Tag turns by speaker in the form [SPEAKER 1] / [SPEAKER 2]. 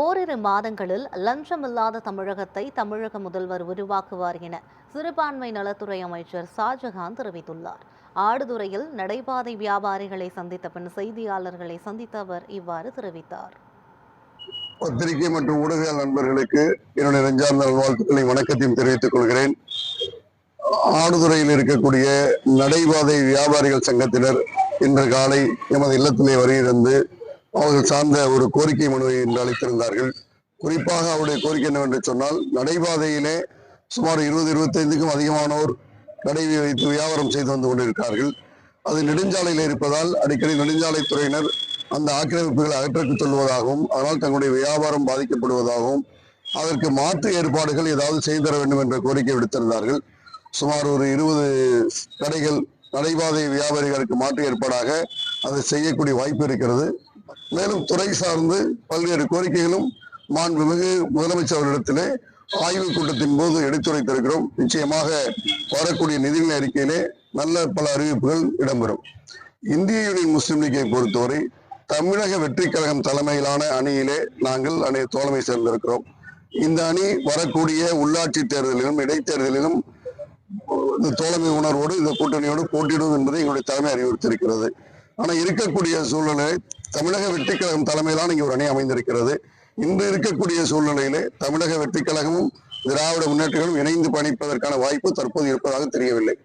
[SPEAKER 1] ஓரிரு மாதங்களில் லஞ்சமில்லாத தமிழகத்தை தமிழக முதல்வர் உருவாக்குவார் என சிறுபான்மை நலத்துறை அமைச்சர் ஷாஜகான் தெரிவித்துள்ளார். ஆடுதுறையில் நடைபாதை வியாபாரிகளை சந்தித்த பின் செய்தியாளர்களை சந்தித்த அவர் இவ்வாறு தெரிவித்தார்.
[SPEAKER 2] பத்திரிகை மற்றும் ஊடக நண்பர்களுக்கு என்னுடைய நெஞ்சார்ந்த நல்வாழ்த்துக்களை வணக்கத்தையும் தெரிவித்துக் கொள்கிறேன். ஆடுதுறையில் இருக்கக்கூடிய நடைபாதை வியாபாரிகள் சங்கத்தினர் இன்று காலை எமது இல்லத்திலே வருகிறது அவர்கள் சார்ந்த ஒரு கோரிக்கை மனுவை என்று அளித்திருந்தார்கள். குறிப்பாக அவருடைய கோரிக்கை என்னவென்று சொன்னால், நடைபாதையிலே சுமார் 20-25க்கும் அதிகமானோர் கடை வைத்து வியாபாரம் செய்து வந்து கொண்டிருக்கிறார்கள். அது நெடுஞ்சாலையில் இருப்பதால் அடிக்கடி நெடுஞ்சாலைத்துறையினர் அந்த ஆக்கிரமிப்புகளை அகற்றச் சொல்வதாகவும், அதனால் தங்களுடைய வியாபாரம் பாதிக்கப்படுவதாகவும், அதற்கு மாற்று ஏற்பாடுகள் ஏதாவது செய்து தர வேண்டும் என்ற கோரிக்கை விடுத்திருந்தார்கள். சுமார் ஒரு 20 கடைகள் நடைபாதை வியாபாரிகளுக்கு மாற்று ஏற்பாடாக அதை செய்யக்கூடிய வாய்ப்பு இருக்கிறது. மேலும் துறை சார்ந்து பல்வேறு கோரிக்கைகளும் மாண்புமிகு முதலமைச்சர் அவர்களிடத்திலே ஆய்வுக் கூட்டத்தின் போது எடுத்துரைத்திருக்கிறோம். நிச்சயமாக வரக்கூடிய நிதிநிலை அறிக்கையிலே நல்ல பல அறிவிப்புகள் இடம்பெறும். இந்திய யூனியன் முஸ்லிம் லீக்கை பொறுத்தவரை தமிழக வெற்றி கழகம் தலைமையிலான அணியிலே நாங்கள் தோழமை சேர்ந்திருக்கிறோம். இந்த அணி வரக்கூடிய உள்ளாட்சி தேர்தலிலும் இடைத்தேர்தலிலும் தோழமை உணர்வோடு இந்த கூட்டணியோடு போட்டியிடும் என்பதை எங்களுடைய தலைமை அறிவுறுத்தியிருக்கிறது. ஆனால் இருக்கக்கூடிய சூழ்நிலை தமிழக வெற்றி கழகம் தலைமையிலான இங்கே ஒரு அணி அமைந்திருக்கிறது. இன்று இருக்கக்கூடிய சூழ்நிலையிலே தமிழக வெற்றி கழகமும் திராவிட முன்னேற்றங்களும் இணைந்து பயணிப்பதற்கான வாய்ப்பு தற்போது இருப்பதாக தெரியவில்லை.